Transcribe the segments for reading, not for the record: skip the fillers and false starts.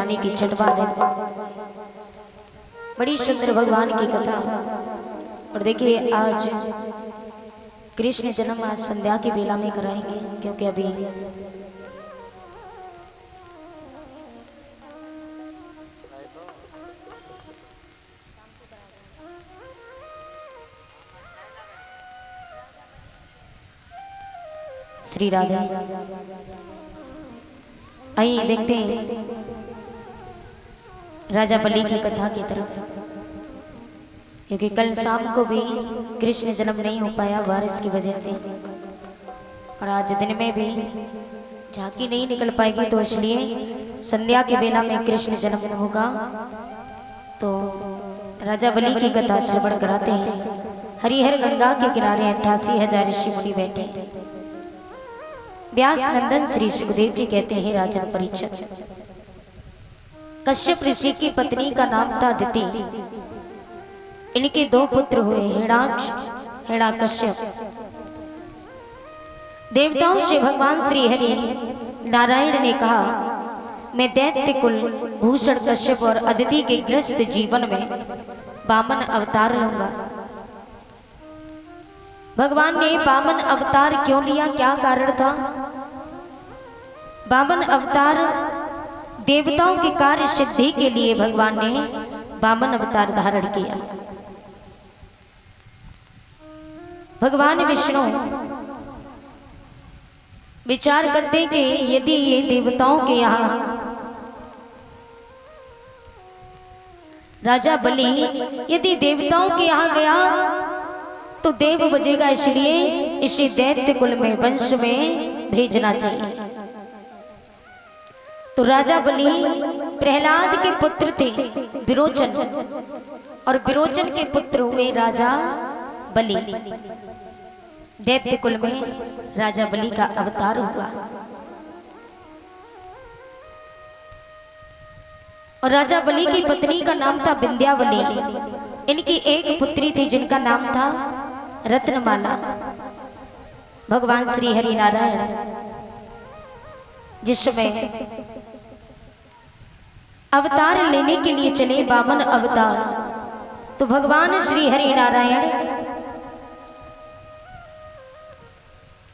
जमाने की छठवां दिन, बड़ी सुंदर भगवान की कथा। और देखिए आज कृष्ण जन्म आज संध्या की बेला में कराएंगे, क्योंकि अभी श्री राधा। आइए देखते हैं राजा बलि की कथा की तरफ, क्योंकि कल शाम को भी कृष्ण जन्म नहीं हो पाया बारिश की वजह से, और आज दिन में भी झांकी नहीं निकल पाएगी, तो इसलिए संध्या के बेला में कृष्ण जन्म होगा। तो राजा बलि की कथा श्रवण कराते हैं। हरिहर गंगा के किनारे 88,000 ऋषि मुनि बैठे। व्यास नंदन श्री सुखदेव जी कहते हैं, राजन परीक्षित, कश्यप ऋषि की पत्नी का नाम था अदिति। इनके 2 पुत्र हुए, हिरणाक्ष, हिरण्याकश्यप। देवताओं से भगवान श्री हरि नारायण ने कहा, मैं दैत्य कुल भूषण कश्यप और अदिति के ग्रस्त जीवन में वामन अवतार लूंगा। भगवान ने वामन अवतार क्यों लिया, क्या कारण था? वामन अवतार देवताओं के कार्य सिद्धि के लिए भगवान ने वामन अवतार धारण किया। भगवान विष्णु विचार करते कि यदि ये देवताओं के यहाँ राजा बलि यदि देवताओं के यहाँ गया तो देव बजेगा, इसलिए इसे दैत्य कुल में वंश में भेजना चाहिए। तो राजा बलि प्रहलाद के पुत्र थे विरोचन, और विरोचन के पुत्र हुए राजा बलि। दैत्य कुल में राजा बलि का अवतार हुआ। और राजा बलि की पत्नी का नाम था विंध्यावली। इनकी एक पुत्री थी जिनका नाम था रत्नमाला। भगवान श्री हरि नारायण जिस समय अवतार लेने के लिए चले, वामन अवतार, तो भगवान श्री हरि नारायण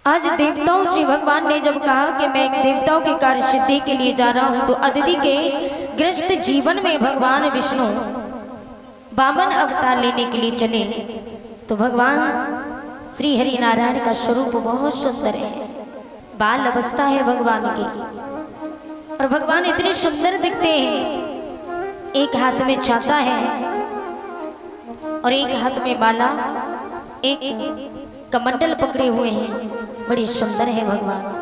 आज देवताओं से भगवान ने जब कहा कि मैं देवताओं के कार्य सिद्धि के लिए जा रहा हूं, तो अदिति के ग्रस्त जीवन में भगवान विष्णु वामन अवतार लेने के लिए चले। तो भगवान श्री हरि नारायण का स्वरूप बहुत सुंदर है, बाल अवस्था है भगवान की, और भगवान इतने सुंदर दिखते हैं। एक हाथ में छाता है और एक हाथ में माला, एक कमंडल पकड़े हुए हैं, बड़ी सुंदर है भगवान।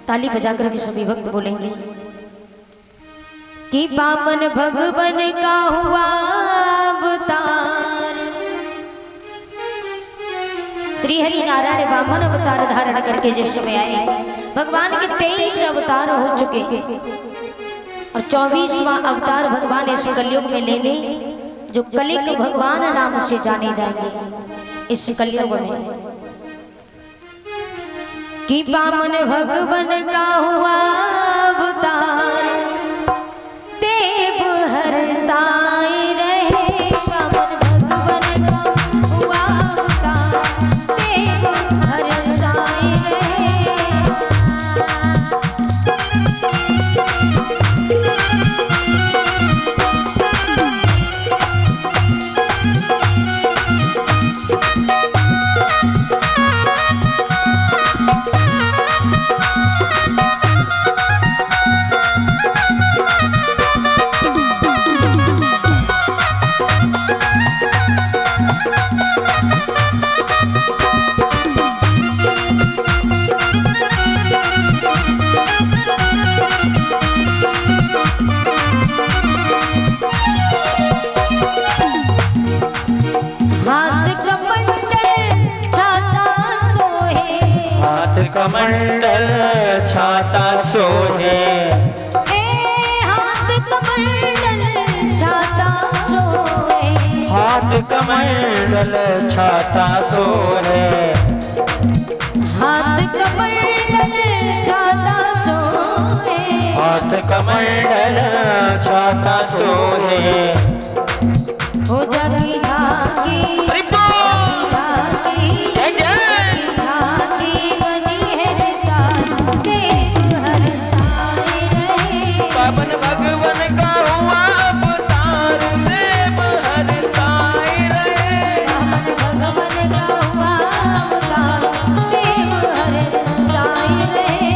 ताली बजाकर के सभी भक्त बोलेंगे कि वामन भगवान का हुआ अवतार। श्री हरि नारायण वामन अवतार धारण करके जिस समय आए, भगवान के 23 अवतार हो चुके हैं, और 24वां अवतार भगवान इस कलयुग में लेंगे, जो कलिक भगवान नाम से जाने जाएंगे इस कलयुग में। कि वामन भगवान का हुआ अवतार, देव हर साए रहे। वामन भगवान का हुआ अवतार, देव हर साए कमंडल छाता सोहे, हाथ कमंडल छाता कमंडल छाता सोहे। हाथ कमंडल छाता सोहे। हाथ कमंडल छाता सोहे। हो जागी धागी पावन भगवन का हुआ अवतार देव हर साए रहे। पावन भगवन का हुआ अवतार देव हर साए रहे।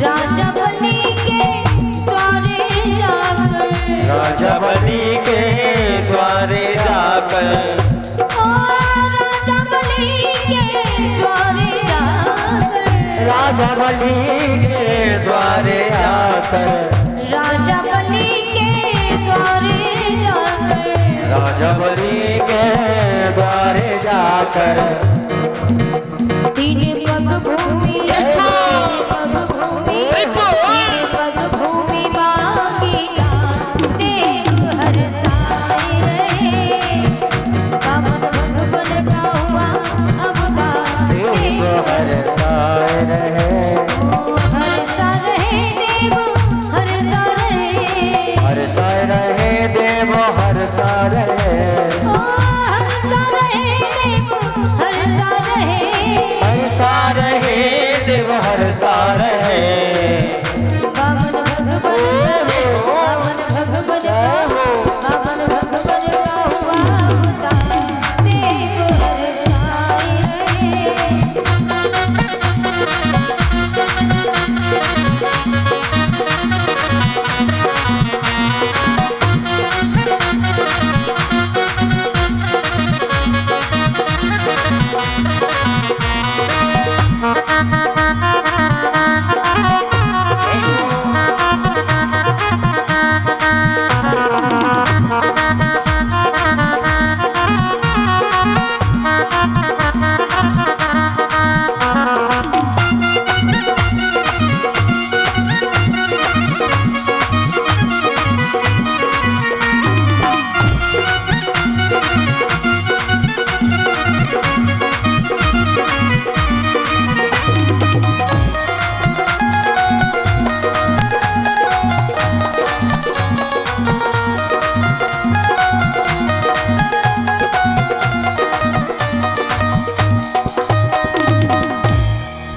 राजा बलि के द्वारे जाकर। राजा बलि के द्वारे जाकर। राजा बलि के द्वारे जाकर। राजा बलि के द्वारे जाकर। राजा बलि के द्वारे जाकर। राजा बलि के द्वारे जाकर। तीन पग भूमि तीन पग भूमि मांगी देव हर साए रहे। पावन भगवन का हुआ अवतार देव हर साए रहे। हर सा रहे देव हर सा रहे। हर साए रहे देव हर सा रहे। हर सा रहे देव हर सा रहे। हर सा रहे देव हर सा रहे। पावन भगवन पावन भगवन पावन भगवन का हुआ अवतार देव हर साए रहे।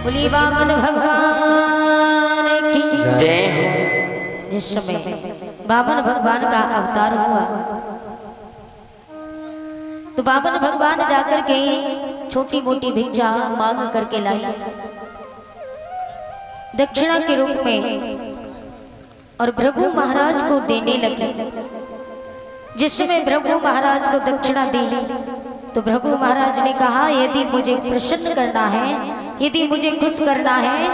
बोली वामन भगवान की जय हो। जिस समय वामन भगवान का अवतार हुआ तो वामन भगवान जाकर के छोटी मोटी भिक्षा मांग करके लाई दक्षिणा के रूप में और भृगु महाराज को देने लगे। जिस समय भृगु महाराज को दक्षिणा दी तो भृगु महाराज ने कहा यदि मुझे प्रसन्न करना है, यदि मुझे खुश करना है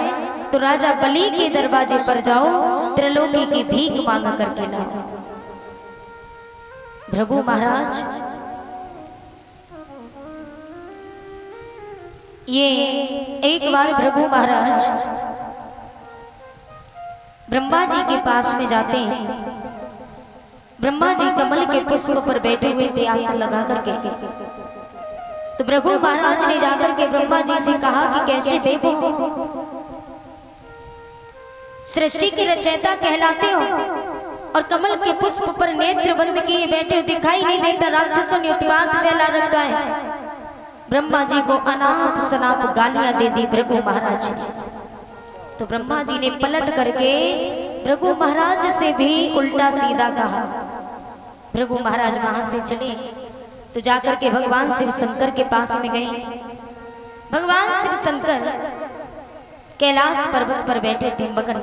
तो राजा बलि के दरवाजे पर जाओ, त्रिलोकी की भीख मांग करके लाओ। भृगु महाराज ये एक बार भृगु महाराज ब्रह्मा जी के पास में जाते हैं। ब्रह्मा जी कमल के पुष्प पर बैठे हुए थे आसन लगा करके। तो भृगु महाराज ने जाकर के ब्रह्मा जी से कहा कि कैसे देवो सृष्टि के रचयिता कहलाते हो और कमल के पुष्प पर नेत्र बंद किए बैठे दिखाई नहीं देता, राक्षसों ने उत्पात फैला रखा है। ब्रह्मा जी को अनाप शनाप गालियां दे दी भृगु महाराज ने। तो ब्रह्मा जी ने पलट करके भृगु महाराज से भी उल्टा सीधा कहा। भृगु महाराज वहां से चले तो जाकर के भगवान शिव शंकर के पास में गए। भगवान शिव शंकर कैलाश पर्वत पर बैठे थे मगन।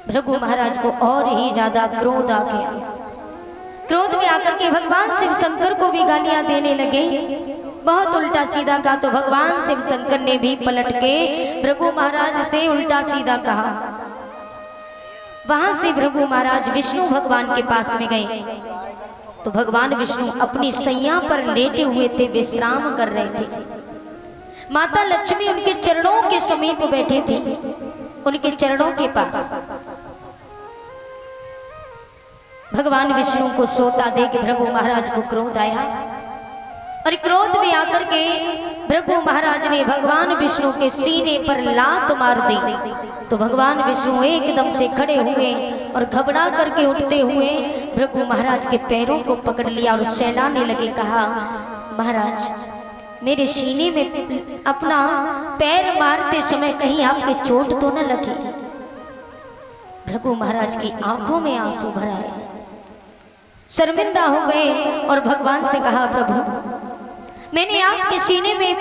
भृगु महाराज को और ही ज्यादा क्रोध आ गया। क्रोध में आकर के भगवान शिव शंकर को भी गालियां देने लगे। बहुत उल्टा सीधा कहा तो भगवान शिव शंकर ने भी पलट के भृगु महाराज से उल्टा सीधा कहा। वहां से भृगु महाराज विष्णु भगवान के पास में गए तो भगवान विष्णु अपनी सैया पर लेटे हुए थे, विश्राम कर रहे थे। माता लक्ष्मी उनके चरणों के समीप बैठे थे, उनके चरणों के पास। भगवान विष्णु को सोता देख भृगु महाराज को क्रोध आया और क्रोध में आकर के भृगु महाराज ने भगवान विष्णु के सीने पर लात मार दी। तो भगवान विष्णु एकदम से खड़े हुए और घबरा करके उठते हुए भृगु महाराज के पैरों को पकड़ लिया और सहलाने लगे। कहा, महाराज मेरे सीने में अपना पैर मारते समय कहीं आपके चोट तो न लगे। भृगु महाराज की आंखों में आंसू भर आए, शर्मिंदा हो गए और भगवान से कहा, प्रभु मैंने आपके सीने में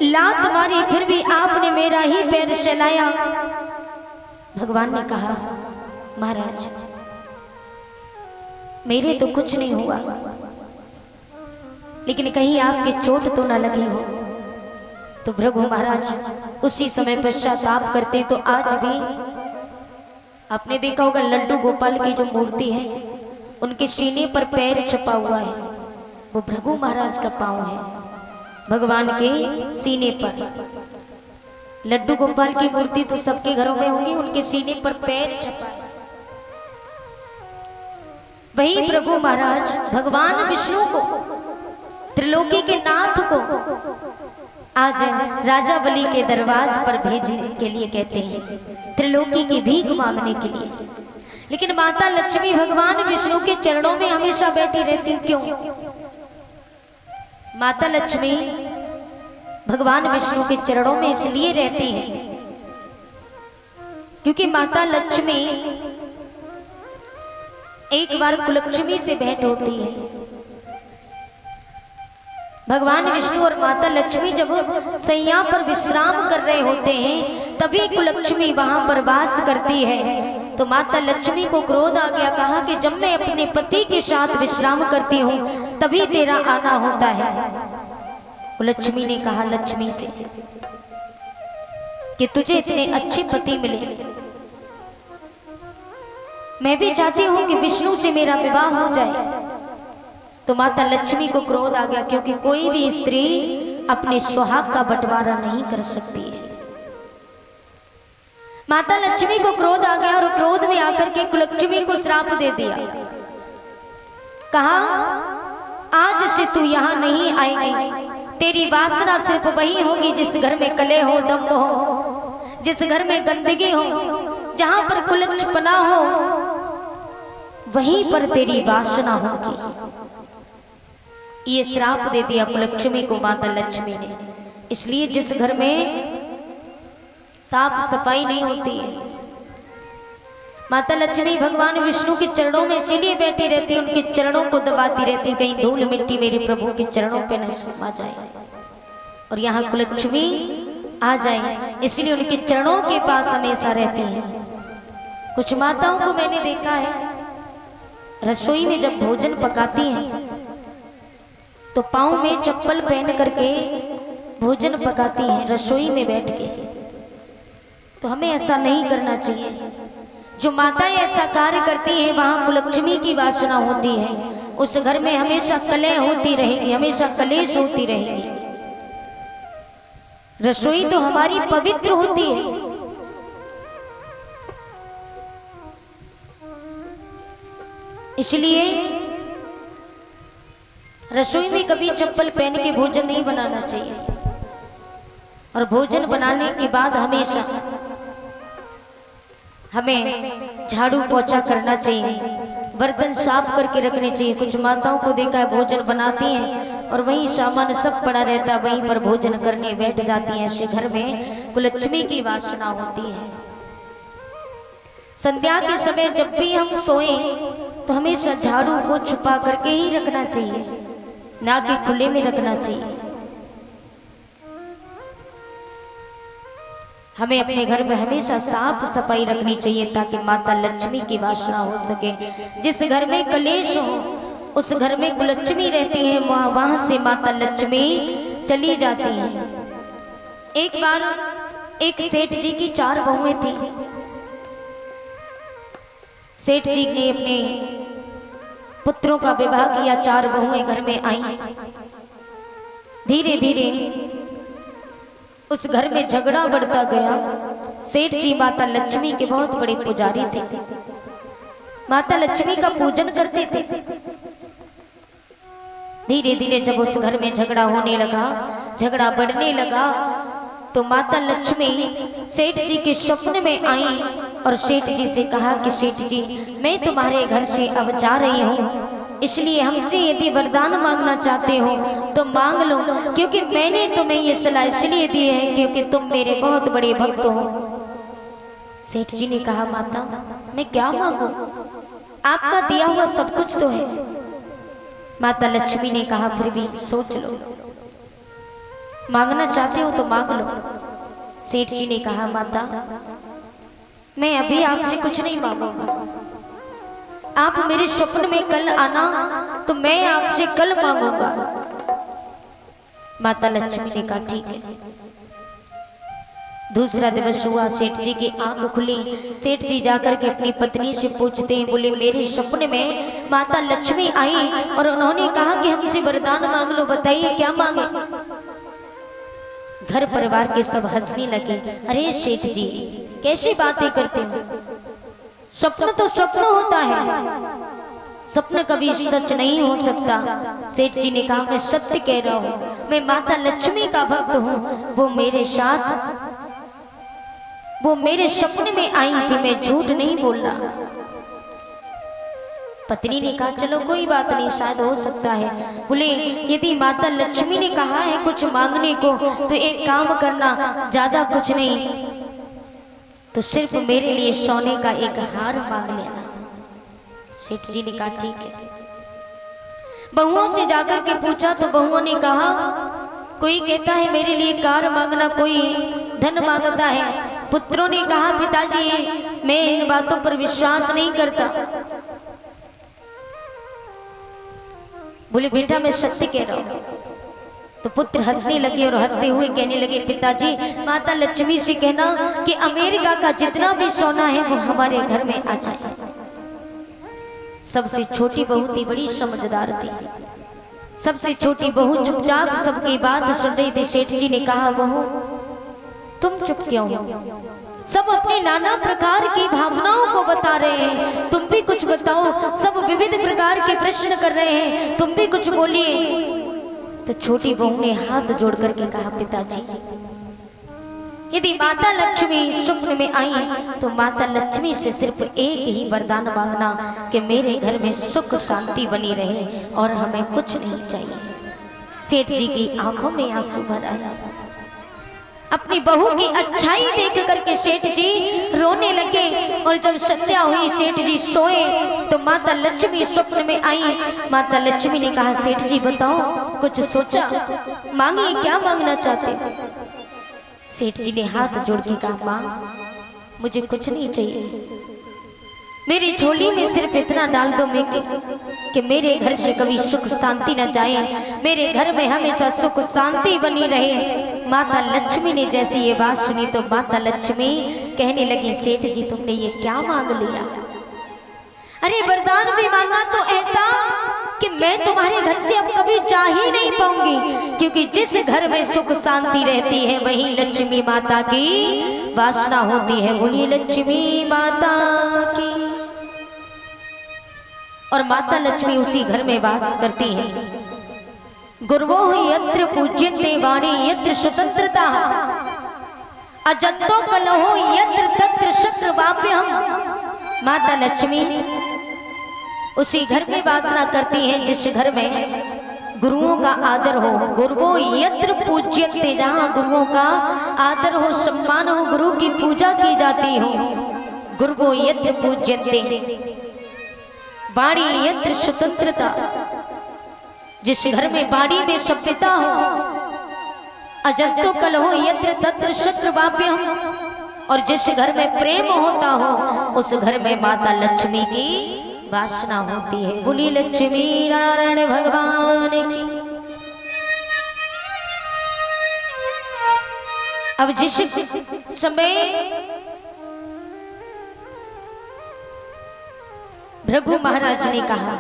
लात मारी फिर भी आपने मेरा ही पैर सहलाया। भगवान ने कहा, महाराज मेरे तो कुछ नहीं हुआ, लेकिन कहीं आपकी चोट तो न लगी हो। तो भृगु महाराज उसी समय पश्चाताप करते। तो आज भी आपने देखा होगा लड्डू गोपाल की जो मूर्ति है उनके सीने पर पैर छपा हुआ है, वो भृगु महाराज का पांव है भगवान के सीने पर। लड्डू गोपाल की मूर्ति तो सबके घरों में होगी, उनके सीने पर पैर छपा है। वही भृगु महाराज भगवान विष्णु को, त्रिलोकी के नाथ को आज राजा बलि के दरवाजे पर भेजने के लिए कहते हैं, त्रिलोकी की भीख मांगने के लिए। लेकिन माता लक्ष्मी भगवान विष्णु के चरणों में हमेशा बैठी रहती, क्यों? माता लक्ष्मी भगवान विष्णु के चरणों में इसलिए रहती हैं क्योंकि माता लक्ष्मी एक बार कुलक्ष्मी से भेंट होती है। भगवान विष्णु और माता लक्ष्मी जब सैया पर विश्राम कर रहे होते हैं तभी कुलक्ष्मी वहां पर वास करती है। तो माता लक्ष्मी को क्रोध आ गया, कहा कि जब मैं अपने पति के साथ विश्राम करती हूँ तभी तेरा आना होता है। लक्ष्मी ने कहा लक्ष्मी से कि तुझे इतने अच्छे पति मिले, मैं भी चाहती हूँ कि विष्णु से मेरा विवाह हो जाए। तो माता लक्ष्मी को क्रोध आ गया, क्योंकि कोई भी स्त्री अपने सुहाग का बंटवारा नहीं कर सकती है। माता लक्ष्मी को क्रोध आ गया और क्रोध में आकर के कुलक्ष्मी को श्राप दे दिया। कहा, आज से तू यहाँ नहीं आएगी, तेरी वासना सिर्फ वही होगी जिस घर में कलह हो, दम्भ हो, जिस घर में गंदगी हो, जहां पर कुलच्छपना हो, वहीं पर तेरी वासना होगी। ये श्राप दे दिया कुलक्ष्मी को माता लक्ष्मी ने। इसलिए जिस घर में साफ सफाई नहीं होती है, माता लक्ष्मी भगवान विष्णु के चरणों में इसीलिए बैठी रहती है, उनके चरणों को दबाती रहती, कहीं धूल मिट्टी मेरे प्रभु के चरणों पे न समा जाए और यहाँ कुलक्ष्मी आ जाए, इसलिए उनके चरणों के पास हमेशा रहती है। कुछ माताओं को मैंने देखा है रसोई में जब भोजन पकाती हैं तो पाँव में चप्पल पहन करके भोजन पकाती हैं रसोई में बैठ के। तो हमें ऐसा नहीं करना चाहिए। जो माताएं ऐसा कार्य करती हैं वहां कुलक्ष्मी की वासना होती है, उस घर में हमेशा कलह होती रहेगी, हमेशा कलेश होती रहेगी। रसोई तो हमारी पवित्र होती है, इसलिए रसोई में कभी चप्पल पहन के भोजन नहीं बनाना चाहिए। और भोजन बनाने के बाद हमेशा हमें झाड़ू पोछा करना चाहिए, बर्तन साफ करके रखने चाहिए। कुछ माताओं को देखा है भोजन बनाती हैं और वहीं सामान सब पड़ा रहता है, वहीं पर भोजन करने बैठ जाती हैं। ऐसे घर में कुलक्ष्मी की वासना होती है। संध्या के समय जब भी हम सोएं तो हमेशा झाड़ू को छुपा करके ही रखना चाहिए, ना कि खुले में रखना चाहिए। हमें अपने घर में हमेशा साफ सफाई रखनी चाहिए ताकि माता लक्ष्मी की वासना हो सके। जिस घर में कलेश हो उस घर में कुलक्ष्मी रहती है, वहां से माता लक्ष्मी चली जाती हैं। एक बार एक सेठ जी की 4 बहुएं थी। सेठ जी ने अपने पुत्रों का विवाह किया, 4 बहुएं घर में आई। धीरे धीरे उस घर में झगड़ा बढ़ता गया। सेठ जी माता लक्ष्मी के बहुत बड़े पुजारी थे, माता लक्ष्मी का पूजन करते थे। धीरे धीरे जब उस घर में झगड़ा होने लगा, झगड़ा बढ़ने लगा, तो माता लक्ष्मी सेठ जी के स्वप्न में आई और सेठ जी से कहा कि सेठ जी, मैं तुम्हारे घर से अब जा रही हूँ, इसलिए हमसे यदि वरदान मांगना चाहते हो तो मांग लो, क्योंकि मैंने तुम्हें ये सलाह इसलिए दी है क्योंकि तुम मेरे बहुत बड़े भक्त हो। सेठ जी ने कहा, माता मैं क्या मांगू, आपका दिया हुआ सब कुछ तो है। माता लक्ष्मी ने कहा, फिर भी सोच लो, मांगना चाहते हो तो मांग लो। सेठ जी ने कहा, माता मैं अभी आपसे कुछ नहीं मांगूंगा, आप मेरे स्वप्न में कल आना तो मैं आपसे कल मांगूंगा। माता लक्ष्मी ने कहा, ठीक है। दूसरा दिवस हुआ, सेठ जी की आंख खुली। सेठ जी जाकर के अपनी पत्नी से पूछते हैं, बोले मेरे स्वप्न में माता लक्ष्मी आई और उन्होंने कहा कि हमसे वरदान मांग लो, बताइए क्या मांगे। घर परिवार के सब हंसने लगे। अरे सेठ जी कैसी बातें करते हो, स्वप्न तो स्वप्न होता है, स्वप्न कभी सच नहीं हो सकता। सेठ जी ने कहा, मैं सत्य कह रहा हूँ, मैं माता लक्ष्मी का भक्त हूँ, वो मेरे साथ, वो मेरे स्वप्न में आई थी, मैं झूठ नहीं बोल रहा। पत्नी ने कहा, चलो कोई बात नहीं, शायद हो सकता है। बोले यदि माता लक्ष्मी ने कहा है कुछ मांगने को तो एक काम करना, ज्यादा कुछ नहीं तो सिर्फ मेरे लिए सोने का एक हार मांग लेना। सेठ जी ने कहा, ठीक है। बहुओं से जाकर के पूछा तो बहुओं ने कहा, कोई कहता है मेरे लिए कार मांगना, कोई धन मांगता है। पुत्रों ने कहा, पिताजी मैं इन बातों पर विश्वास नहीं करता। बोले बेटा मैं सत्य कह रहा हूं। तो पुत्र हंसने लगे और हंसते हुए कहने लगे, पिताजी माता लक्ष्मी से कहना कि अमेरिका का जितना भी सोना है वो हमारे घर में आ जाए। सबसे छोटी बहू थी, बड़ी समझदार थी। सबसे छोटी बहू चुपचाप सबकी बात सुन रही थी। सेठ जी ने कहा, बहू तुम चुप क्यों हो, सब अपने नाना प्रकार की भावनाओं को बता रहे हैं, तुम भी कुछ बताओ। सब विविध प्रकार के प्रश्न कर रहे हैं, तुम भी कुछ बोलिए। तो छोटी बहू ने हाथ जोड़ करके कहा, पिताजी यदि माता लक्ष्मी स्वप्न में आई तो माता लक्ष्मी से सिर्फ एक ही वरदान मांगना कि मेरे घर में सुख शांति बनी रहे और हमें कुछ नहीं चाहिए। सेठ जी की आंखों में आंसू भर आया। अपनी बहू की अच्छाई देख करके सेठ जी रोने लगे। और जब संध्या हुई, सेठ जी सोए तो माता लक्ष्मी स्वप्न में आई। माता लक्ष्मी ने कहा, सेठ जी बताओ कुछ सोचा, मांगिए क्या मांगना चाहते हो। सेठ जी ने हाथ जोड़ के कहा, माँ मुझे कुछ नहीं चाहिए, मेरी झोली में सिर्फ इतना डाल दो मैं कि मेरे घर से कभी सुख शांति न जाए, मेरे घर में हमेशा सुख शांति बनी रहे। माता लक्ष्मी ने जैसी ये बात सुनी तो माता लक्ष्मी कहने लगी, सेठ जी तुमने ये क्या मांग लिया। अरे वरदान भी मांगा तो ऐसा कि मैं तुम्हारे घर से अब कभी जा ही नहीं पाऊंगी, क्योंकि जिस घर में सुख शांति रहती है वही लक्ष्मी माता की वासना होती है। बोलिए लक्ष्मी माता की। और माता लक्ष्मी उसी घर में वास करती है। गुरुवो यत्र पूज्यते वाणी यत्र स्वतंत्रता, अजंतो कलहो यत्र तत्र शक्रवाप्यहम्। माता लक्ष्मी उसी घर में वासना करती है जिस घर में गुरुओं का आदर हो। गुरुवो यत्र पूज्यते, जहाँ गुरुओं का आदर हो, सम्मान हो, गुरु की पूजा की जाती हो। गुरुवो यत्र पूज्यते वाणी यत्र स्वतंत्रता, जिस घर में वाणी में सभ्यता हो, अजंतो कलहो यत्र तत्र शत्रुवाप्यहम्। और जिस घर में प्रेम होता हो उस घर में माता लक्ष्मी की वासना होती है। बोली लक्ष्मी नारायण भगवान की। अब जिस समय भृगु महाराज ने कहा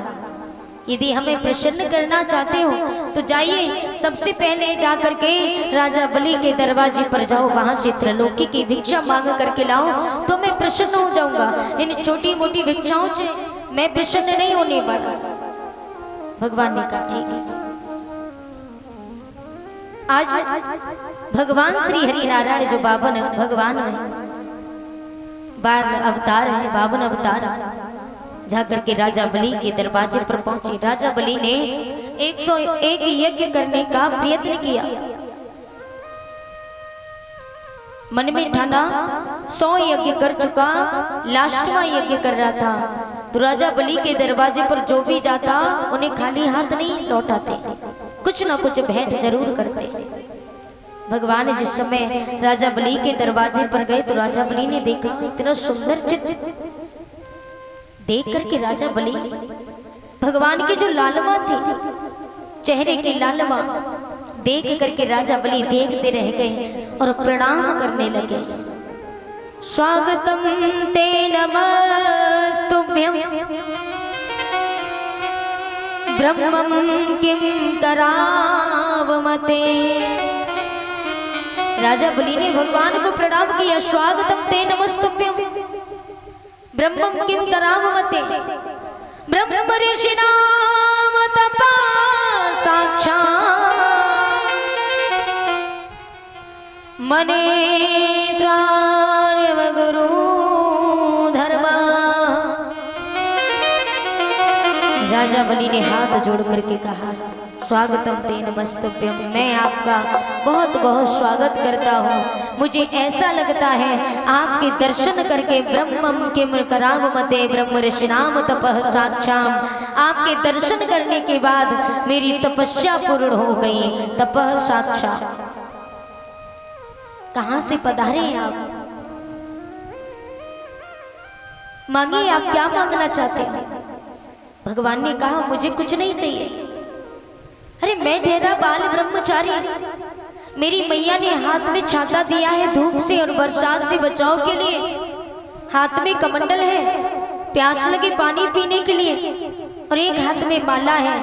यदि हमें प्रसन्न करना चाहते हो तो जाइए, सबसे पहले जाकर के राजा बलि के दरवाजे पर जाओ, वहां से त्रैलोकी की भिक्षा मांग करके लाओ तो मैं प्रसन्न हो जाऊंगा। इन छोटी मोटी भिक्षाओं से मैं प्रसन्न नहीं होने वाला। भगवान ने कहा ठीक है। आज भगवान श्री हरि नारायण जो बावन भगवान है, 12 अवतार है, 52 अवतार, जाकर के राजा बलि के दरवाजे पर पहुंचे। राजा बलि ने 101 यज्ञ करने का प्रयत्न किया। मन में ठाना 100 यज्ञ कर चुका, लास्टवा यज्ञ कर रहा था। तो राजा बलि के दरवाजे पर जो भी जाता उन्हें खाली हाथ नहीं लौटाते, कुछ ना कुछ भेंट जरूर करते। भगवान जिस समय राजा बलि के दरवाजे पर गए तो राजा बलि ने देखा इतना सुंदर चित्र। देख करके राजा बलि भगवान की जो लालिमा थी, चेहरे की लालिमा देख करके राजा बलि देखते रह गए और प्रणाम करने लगे। स्वागतम ते नमस्तुभ्यं ब्रह्मं किं करावमते। राजा बलि ने भगवान को प्रणाम किया। स्वागतम ते नमस्तुभ्यं ब्रह्मं किं करावमते। ब्रह्म ऋषिणाम तपः साक्षात् मनेत्रार्यव गुरु धर्मा। राजा बलि ने हाथ जोड़ करके कहा स्वागतम ते नमस्तुभ्यं, मैं आपका बहुत बहुत स्वागत करता हूँ। मुझे ऐसा लगता है आपके दर्शन करके ब्रह्मं किं करावमते ब्रह्म ऋषिणाम तपः साक्षात्, आपके दर्शन करने के बाद मेरी तपस्या पूर्ण हो गई। तपः साक्षात्, कहाँ से पधारे हैं आप? मांगिए, आप क्या मांगना चाहते हो? भगवान ने कहा मुझे कुछ नहीं चाहिए। अरे मैं ठहरा बाल ब्रह्मचारी, मेरी मैया ने हाथ में छाता दिया है धूप से और बरसात से बचाव के लिए, हाथ में कमंडल है प्यास लगे पानी पीने के लिए, और एक हाथ में माला है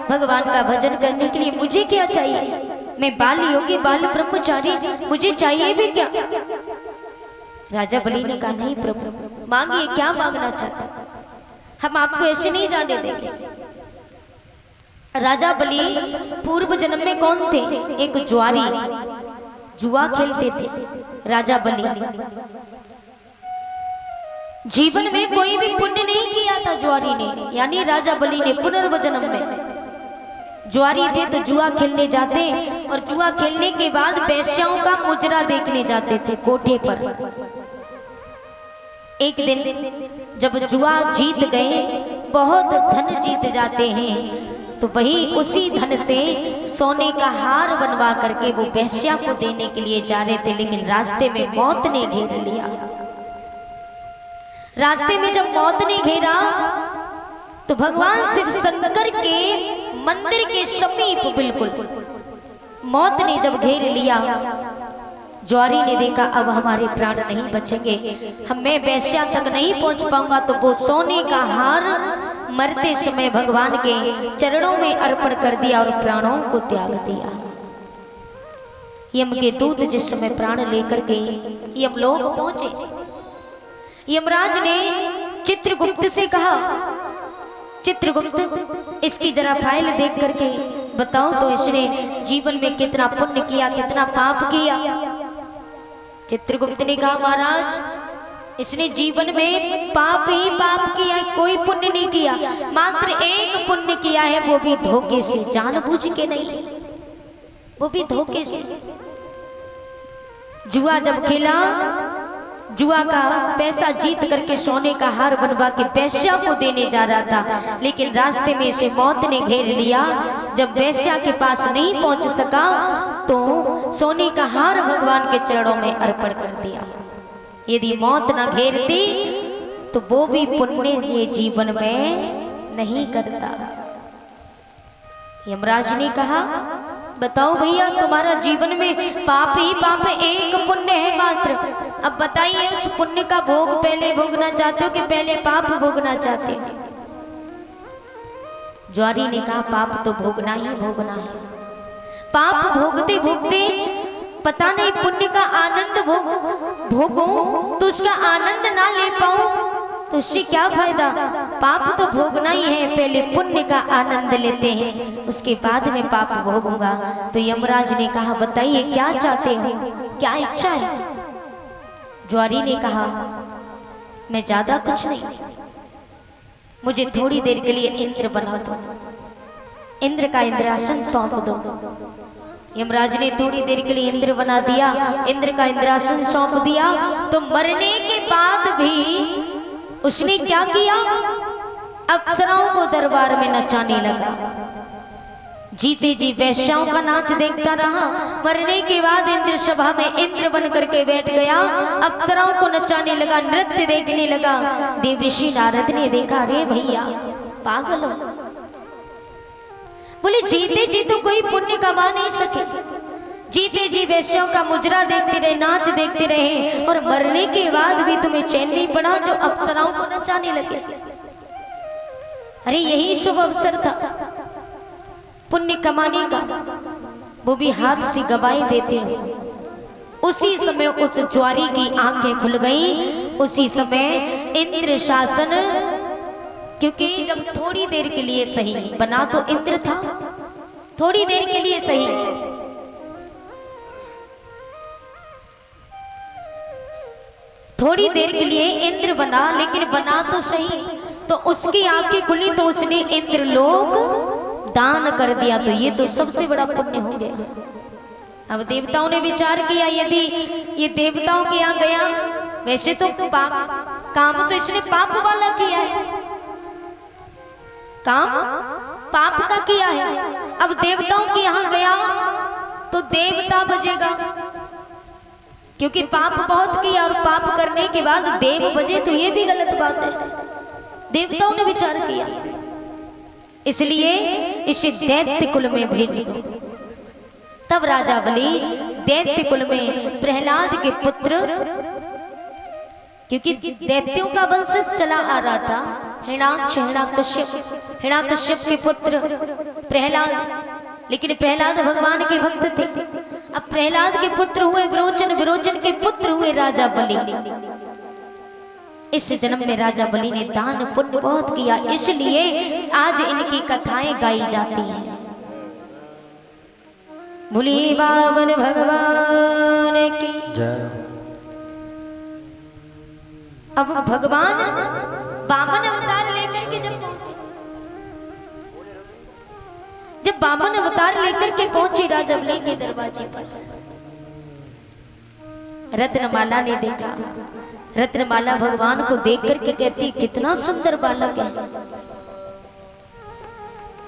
भगवान का भजन करने के लिए। मुझे क्या चाहिए? मैं बाल योगी बाल ब्रह्मचारी, मुझे चाहिए भी क्या? राजा बलि ने कहा नहीं प्रभु, मांगिए, क्या मांगना चाहते हैं, हम आपको ऐसे नहीं जाने देंगे। राजा बलि पूर्व जन्म में कौन थे? एक जुआरी, जुआ खेलते थे। राजा बलि जीवन में कोई भी पुण्य नहीं किया था जुआरी ने, यानी राजा बलि ने पुनर्व जन्म में जुआरी थे तो जुआ खेलने जाते, और जुआ खेलने के बाद वेश्याओं का मुजरा देखने जाते थे कोठे पर। एक दिन जब जुआ जीत गए, बहुत धन जीत जाते हैं, तो वही उसी धन से सोने का हार बनवा करके वो वेश्या को देने के लिए जा रहे थे, लेकिन रास्ते में मौत ने घेर लिया। रास्ते में जब मौत ने घेरा तो भगवान शिव शंकर के मंदिर के समीप बिल्कुल मौत ने जब घेर लिया, ज्वारी ने देखा अब हमारे प्राण नहीं बचेंगे, मैं वेश्या तक नहीं पहुंच पाऊंगा, तो वो सोने का हार मरते समय भगवान के चरणों में अर्पण कर दिया और प्राणों को त्याग दिया। यम के दूत जिस समय प्राण लेकर के यमलोक पहुंचे, यमराज ने चित्रगुप्त से कहा चित्रगुप्त इसकी जरा फाइल देख करके बताओ तो इसने जीवन में कितना पुण्य किया कितना पाप किया। चित्रगुप्त ने कहा महाराज इसने जीवन में पाप ही पाप किया है, कोई पुण्य नहीं किया, मात्र एक पुण्य किया है, वो भी धोखे से, जानबूझ के नहीं, वो भी धोखे से। जुआ जब खेला जुआ का पैसा जीत करके सोने का हार बनवा के वेश्या को देने जा रहा था, लेकिन रास्ते में इसे मौत ने घेर लिया। जब वेश्या के पास नहीं पहुंच सका तो सोने का हार भगवान के चरणों में अर्पण कर दिया। यदि मौत न घेरती तो वो भी पुण्य ये जीवन में नहीं करता। यमराज ने कहा, बताओ भैया, तुम्हारा जीवन में पाप ही पाप है, एक पुण्य है मात्र। अब बताइए, उस पुण्य का भोग पहले भोगना चाहते हो कि पहले पाप भोगना चाहते हो? ज्वारी ने कहा, पाप तो भोगना ही भोगना है। पाप भोगते भोगते पता नहीं पुण्य का आनंद भोगो तो उसका आनंद ना ले पाऊं तो उससे क्या फायदा? पाप तो भोगना ही है, पहले पुण्य का आनंद लेते हैं, उसके बाद में पाप भोगूंगा। तो यमराज ने कहा, बताइए क्या चाहते हो, क्या इच्छा है? ज्वारी ने कहा, मैं ज्यादा कुछ नहीं, मुझे थोड़ी देर के लिए इंद्र बना दो, इंद्र का इंद्रासन सौंप दो। यमराज ने थोड़ी देर के लिए इंद्र बना दिया, इंद्र का इंद्रासन सौंप दिया। तो मरने के बाद भी उसने क्या किया? अप्सराओं को दरबार में नचाने लगा। जीते जी वैश्याओं का नाच देखता रहा। मरने के बाद इंद्र सभा में इंद्र बन करके बैठ गया, अप्सराओं को नचाने लगा, नृत्य देखने लगा। देवऋषि नारद ने देखा, अरे भैया पागल हो, बोले जीते जी तो कोई पुण्य कमा नहीं सके, जीते जी वैश्यों का मुजरा देखते रहे, नाच देखते रहे, और मरने के बाद भी तुम्हें चैन नहीं पड़ा जो अप्सराओं को नचाने लगे। अरे यही शुभ अवसर था पुण्य कमाने का, वो भी हाथ से गवाई देते हो। उसी समय उस ज्वारी की आंखें खुल गईं, उसी समय इंद्र शासन, क्योंकि जब थोड़ी देर के लिए सही, बना तो इंद्र था, थोड़ी देर के लिए सही, थोड़ी देर के लिए इंद्र बना, लेकिन बना तो सही। तो उसकी आंखें खुली तो उसने इंद्र लोक दान कर दिया। तो ये तो सबसे बड़ा पुण्य हो गया। अब देवताओं ने विचार किया, यदि ये देवताओं के यहाँ गया, वैसे तो काम तो इसने पाप वाला किया है, काम पाप का किया है। अब देवताओं के यहाँ गया तो देवता बजेगा, क्योंकि पाप बहुत किया, और पाप करने के बाद देव बजे तो ये भी गलत बात है। देवताओं ने विचार किया, इसलिए इसे दैत्य कुल में भेज दो। तब राजा बलि दैत्य कुल में प्रहलाद के पुत्र, क्योंकि दैत्यों का वंश चला आ रहा था, हिरण्याकश्यप के पुत्र प्रहलाद, लेकिन प्रहलाद भगवान के भक्त थे। अब प्रहलाद के पुत्र हुए विरोचन, विरोचन के पुत्र हुए राजा बलि। इस जन्म में राजा बलि ने दान पुण्य बहुत किया, इसलिए आज इनकी कथाएं गाई जाती हैं। बोलिए बामन भगवान की जय। अब भगवान बामन अवतार लेकर के जब पहुंचे, जब बामन अवतार लेकर के पहुंचे राजा बलि के दरवाजे पर, रत्नमाला ने देखा। रत्नमाला भगवान को देख करके कहती, कितना सुंदर बालक है,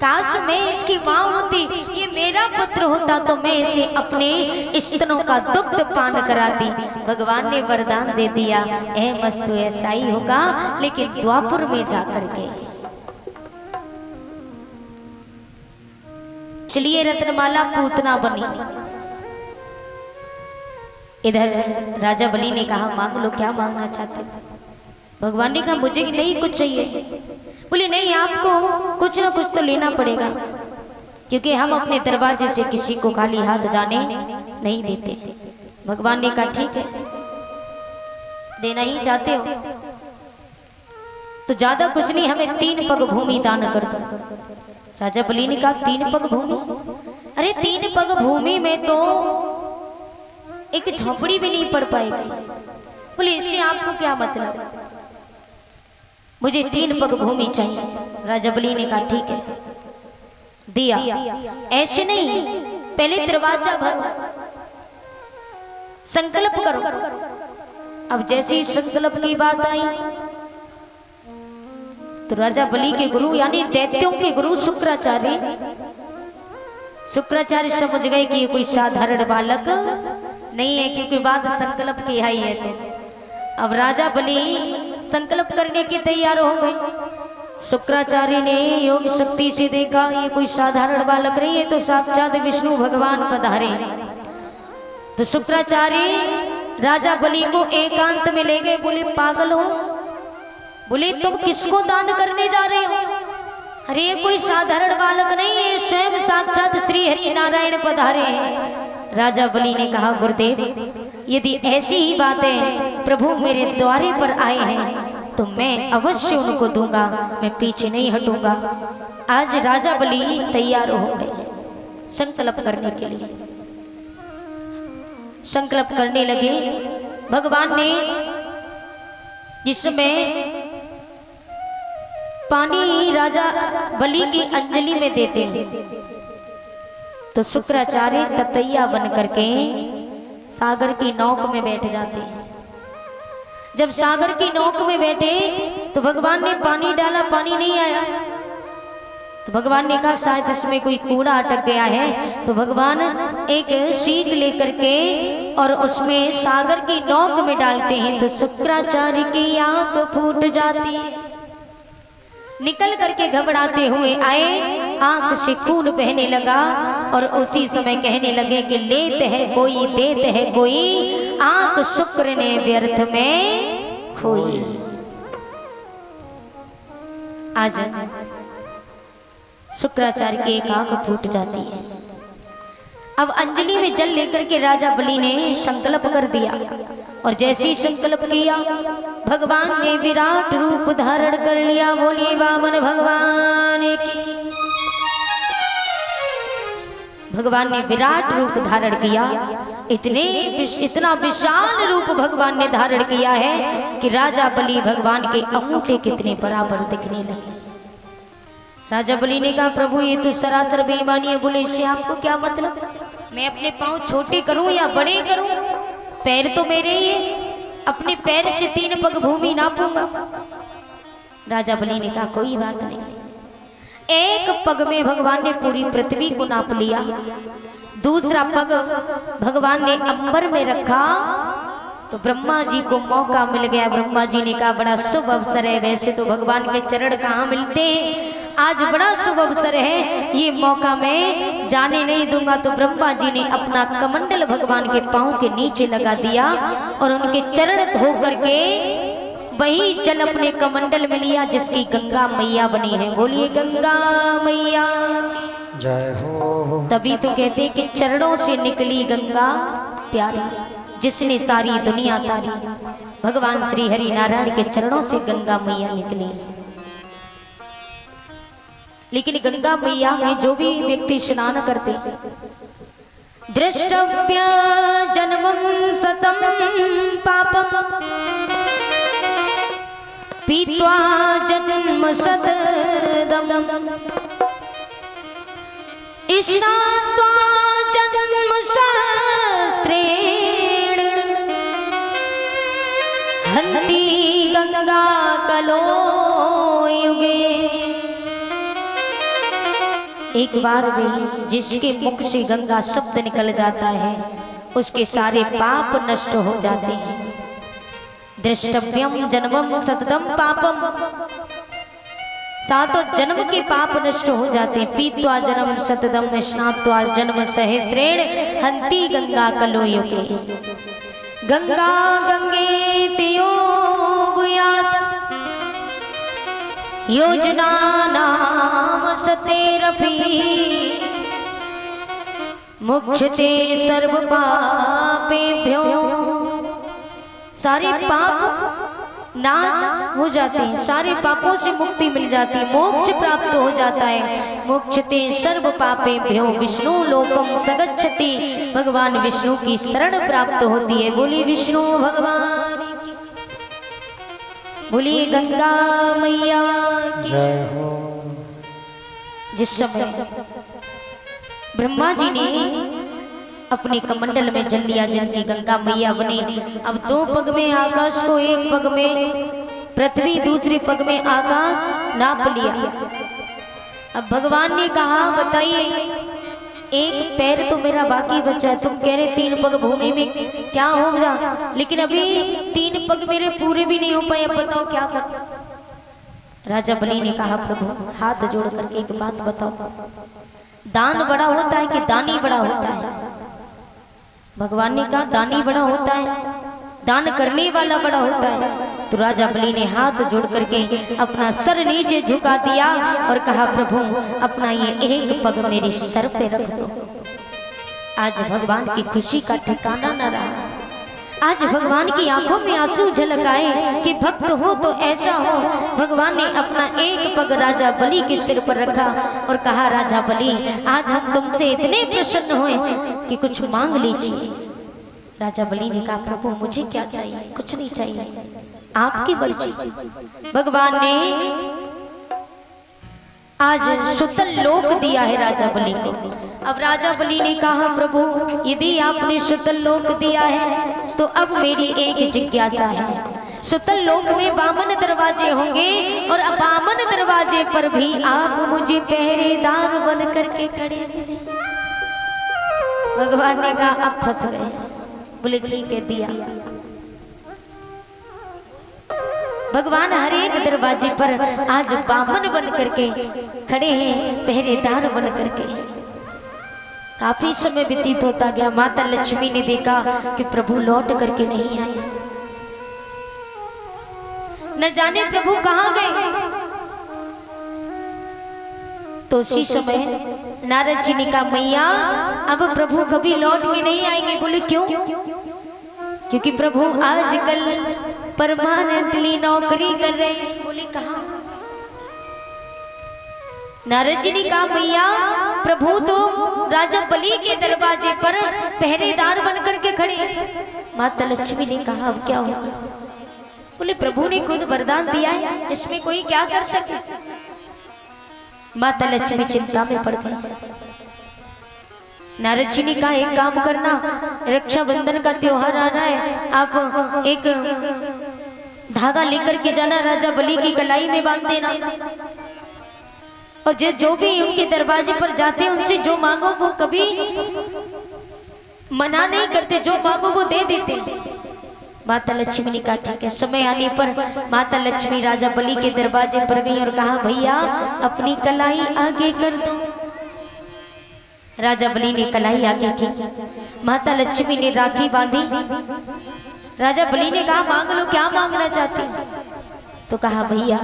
काश मैं इसकी माँ होती, ये मेरा पुत्र होता तो मैं इसे अपने स्तनों का दुग्ध पान कराती। भगवान ने वरदान दे दिया, ऐ मस्तु ऐसा ही होगा, लेकिन द्वापुर में जाकर के। चलिए रत्नमाला पूतना बनी। इधर राजा बलि ने कहा, मांग लो, क्या मांगना चाहते हो? भगवान ने कहा, मुझे नहीं कुछ चाहिए। बोले नहीं, आपको कुछ ना कुछ तो लेना पड़ेगा, क्योंकि हम अपने दरवाजे से किसी को खाली हाथ जाने नहीं देते। भगवान ने कहा, ठीक है, देना ही चाहते हो तो ज्यादा कुछ नहीं, हमें 3 पग भूमि दान कर दो। राजा बलि ने कहा, 3 पग भूमि? अरे 3 पग भूमि में तो एक झोपड़ी भी नहीं पड़ पाएगी। बोले इससे आपको क्या मतलब? मुझे 3 पग भूमि चाहिए। राजा बलि ने कहा, ठीक है, दिया। ऐसे नहीं, पहले दरवाजा भरो, संकल्प करो, अब जैसे ही संकल्प की बात आई तो राजा बलि के गुरु यानी दैत्यों के गुरु शुक्राचार्य समझ गए कि ये कोई साधारण बालक नहीं है, क्योंकि बात संकल्प की आई है। तो अब राजा बलि संकल्प करने के तैयार हो गए। शुक्राचार्य ने योग शक्ति से देखा ये कोई साधारण बालक नहीं है, तो साक्षात विष्णु भगवान पधारे। तो शुक्राचार्य राजा बलि को एकांत में ले गए, बोले पागल हो, बोले तुम किसको दान करने जा रहे हो? अरे ये कोई साधारण बालक नहीं है, स्वयं साक्षात श्री हरि नारायण पधारे हैं। राजा बलि ने कहा गुरुदेव यदि ऐसी ही बातें प्रभु मेरे द्वारे पर आए हैं तो मैं अवश्य उनको दूंगा, मैं पीछे नहीं हटूंगा। आज राजा बलि तैयार हो गए संकल्प करने के लिए। संकल्प करने लगे। भगवान ने जिसमें पानी राजा बलि की अंजलि में देते हैं, तो शुक्राचार्य ततैया बन करके सागर की नौक में बैठ जाते हैं। जब सागर की नौक में बैठे तो भगवान ने पानी डाला, पानी नहीं आया। तो भगवान ने कहा शायद इसमें कोई कूड़ा अटक गया है। तो भगवान एक सीख लेकर के और उसमें सागर की नौक में डालते हैं, तो शुक्राचार्य की आंख फूट जाती है। निकल करके घबराते हुए आए, आंख से खून बहने लगा और उसी समय कहने लगे कि लेते है कोई देते है कोई, आंख शुक्र ने व्यर्थ में खोई। आज शुक्राचार्य की एक आंख फूट जाती है। अब अंजलि में जल लेकर के राजा बलि ने संकल्प कर दिया, और जैसे ही संकल्प किया भगवान ने विराट रूप धारण कर लिया। बोलिए वामन भगवान की। भगवान ने विराट रूप धारण किया। इतना विशाल रूप भगवान ने धारण किया है कि राजा बलि भगवान के अंगूठे कितने बराबर दिखने लगे। राजा बलि ने कहा प्रभु ये तो सरासर बेईमानी है। बोले इससे आपको क्या मतलब? मैं अपने पांव छोटे करूं या बड़े करूं? पैर तो मेरे ही है, अपने पैर से 3 पग भूमि नापूंगा। राजा बलि ने कहा कोई बात नहीं। एक पग में भगवान ने पूरी पृथ्वी को नाप लिया, दूसरा पग भगवान ने अंबर में रखा। तो ब्रह्मा जी को मौका मिल गया। ब्रह्मा जी ने कहा बड़ा शुभ अवसर है। वैसे तो भगवान के चरण कहाँ मिलते हैं, आज बड़ा शुभ अवसर है, ये मौका मैं जाने नहीं दूंगा। तो ब्रह्मा जी ने अपना कमंडल भगवान के पांव के नीचे लगा दिया और उनके चरण धो करके वही जल अपने कमंडल में लिया जिसकी गंगा मैया बनी है। बोलिए गंगा मैया जय हो। तभी तो कहते कि चरणों से निकली गंगा प्यारी, जिसने सारी दुनिया तारी। भगवान श्री हरि नारायण के चरणों से गंगा मैया निकली। लेकिन गंगा मैया में जो भी व्यक्ति स्नान करते, दृष्टव्य जन्मं सतम पापम पीत्वा जन्म सतदम स्नात्वा जन्म सहस्रेण हन्ति गंगा कलो युगे। एक बार भी जिसके मुख से गंगा शब्द निकल जाता है उसके सारे पाप नष्ट हो जाते हैं। दृष्टव्यम जन्मम सततम पापम, सातों जन्म के पाप नष्ट हो जाते हैं। पीत्वा जन्म सततम स्नात्वा जन्म सहस्रेण हन्ति गंगा कलो युगे। गंगा गंगे तियो योजना नाम सतेरपि मुक्षते सर्व पापेभ्यो। सारे पाप नाश हो जाते हैं, सारे पापों से मुक्ति मिल जाती है, मोक्ष प्राप्त हो जाता है। मुक्षते सर्व पापेभ्यो विष्णु लोकम सगच्छति। भगवान विष्णु की शरण प्राप्त होती है। बोलिए विष्णु भगवान की, बोलिए गंगा मैया जय हो। जिस समय ब्रह्मा जी ने अपने कमंडल में जल लिया, जिनकी गंगा मैया बने। अब 2 पग में आकाश को, 1 पग में पृथ्वी, दूसरे पग में आकाश नाप लिया। अब भगवान ने कहा बताइए, 1 पैर तो मेरा बाकी बचा है, तुम कह रहे 3 पग भूमि में क्या होगा, लेकिन अभी 3 पग मेरे पूरे भी नहीं हो पाए, अब बताओ क्या कर। राजा बलि ने कहा प्रभु हाथ जोड़ करके एक बात बताओ, दान बड़ा होता है कि दानी बड़ा होता है? भगवान ने कहा दानी बड़ा होता है, दान करने वाला बड़ा होता है। तो राजा बलि ने हाथ जोड़ करके अपना सर नीचे झुका दिया और कहा प्रभु अपना ये 1 पग मेरे सर पे रख दो। आज भगवान की खुशी का ठिकाना न रहा। आज भगवान की आंखों में आंसू झलक आए कि भक्त हो तो ऐसा हो। भगवान ने अपना 1 पग राजा बलि के सिर पर रखा और कहा राजा बलि आज हम तुमसे इतने प्रसन्न हुए कि कुछ मांग लीजिए। राजा बलि ने कहा प्रभु मुझे क्या चाहिए? कुछ नहीं चाहिए, आपकी मर्जी। भगवान ने आज सुतल लोक दिया है राजा बलि को। अब राजा बलि ने कहा प्रभु यदि आपने सुतल लोक दिया है तो अब मेरी एक जिज्ञासा है। सुतल लोक में 52 दरवाजे होंगे और बामन दरवाजे पर भी आप मुझे पहरेदार बन करके खड़े मिले। भगवान ने कहा अब फंस गए। बोले ठीक है दिया। भगवान हर एक दरवाजे पर आज बामन बन करके खड़े हैं, पहरेदार बन करके। काफी समय व्यतीत होता गया। माता लक्ष्मी ने देखा कि प्रभु लौट करके नहीं आए, न जाने प्रभु कहाँ गए। तो उसी समय नारद जी ने कहा मैया अब प्रभु कभी लौट के नहीं आएंगे। बोले क्यों? क्योंकि प्रभु आजकल परमानेंटली नौकरी कर रहे हैं। बोले कहाँ? नारद जी ने कहा मैया प्रभु तो राजा बलि के दरवाजे पर पहरेदार बन करके खड़े। माता लक्ष्मी ने कहा अब क्या होगा? बोले प्रभु ने खुद वरदान दिया है, इसमें कोई क्या कर सके। माता लक्ष्मी चिंता में पड़ गई। नारद जी ने कहा एक काम करना, रक्षाबंधन का त्योहार आ रहा है, आप एक धागा लेकर के जाना, राजा बलि की कलाई में बांध देना और जो भी उनके दरवाजे पर जाते हैं उनसे जो मांगो वो कभी मना नहीं करते, जो मांगो वो दे देते। माता लक्ष्मी ने कहा ठीक है। समय आने पर माता लक्ष्मी राजा बलि के दरवाजे पर गई और कहा भैया अपनी कलाई आगे कर दो। राजा बलि ने कलाई आगे की, माता लक्ष्मी ने राखी बांधी। राजा बलि ने कहा मांग लो, क्या मांगना चाहती? तो कहा भैया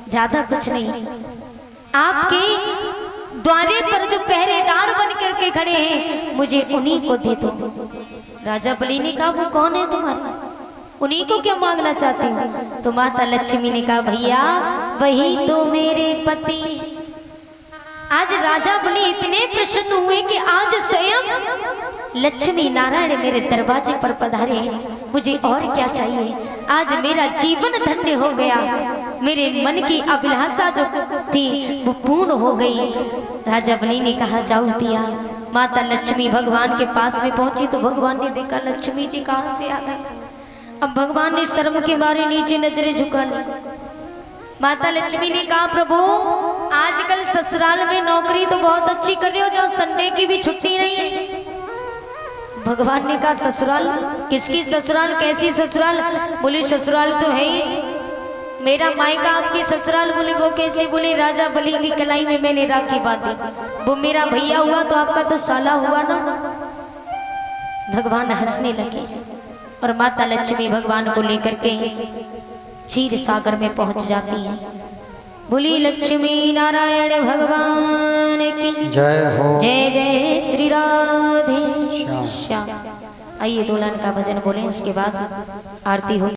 ज्यादा कुछ नहीं, आपके द्वारे पर जो पहरेदार बन करके खड़े हैं मुझे उन्हीं को दे दो। राजा बलि ने कहा वो कौन है तुम्हारे, उन्हीं को क्या मांगना चाहती हो? तो माता लक्ष्मी ने कहा भैया वही तो मेरे पति। आज राजा बलि इतने प्रसन्न हुए कि आज स्वयं लक्ष्मी नारायण मेरे दरवाजे पर पधारे हैं। मुझे और क्या चाहिए? आज मेरा जीवन धन्य हो गया, मेरे मन की अभिलाषा जो थी वो पूर्ण हो गई। राजा बलि ने कहा जाओ दिया। माता लक्ष्मी भगवान के पास में पहुंची तो भगवान ने देखा लक्ष्मी जी कहाँ से आ गए। अब भगवान ने शर्म के मारे नीचे नजरें झुका ली। माता लक्ष्मी ने कहा प्रभु आजकल ससुराल में नौकरी तो बहुत अच्छी कर रहे हो, जो संडे की भी छुट्टी नहीं है। भगवान ने कहा ससुराल? किसकी ससुराल, कैसी ससुराल? बोले ससुराल तो है ही, मेरा मायका आपकी ससुराल। बोले वो कैसे? बोले राजा बलि की कलाई में मैंने राखी बांधी, वो मेरा भैया हुआ तो आपका तो साला हुआ ना। भगवान हंसने लगे और माता लक्ष्मी भगवान को लेकर के क्षीर सागर में पहुंच जाती है। बोली लक्ष्मी नारायण भगवान की जय हो। जय जय श्री राधे श्याम। आइए दुल्हन का भजन बोलें, उसके बाद आरती हो।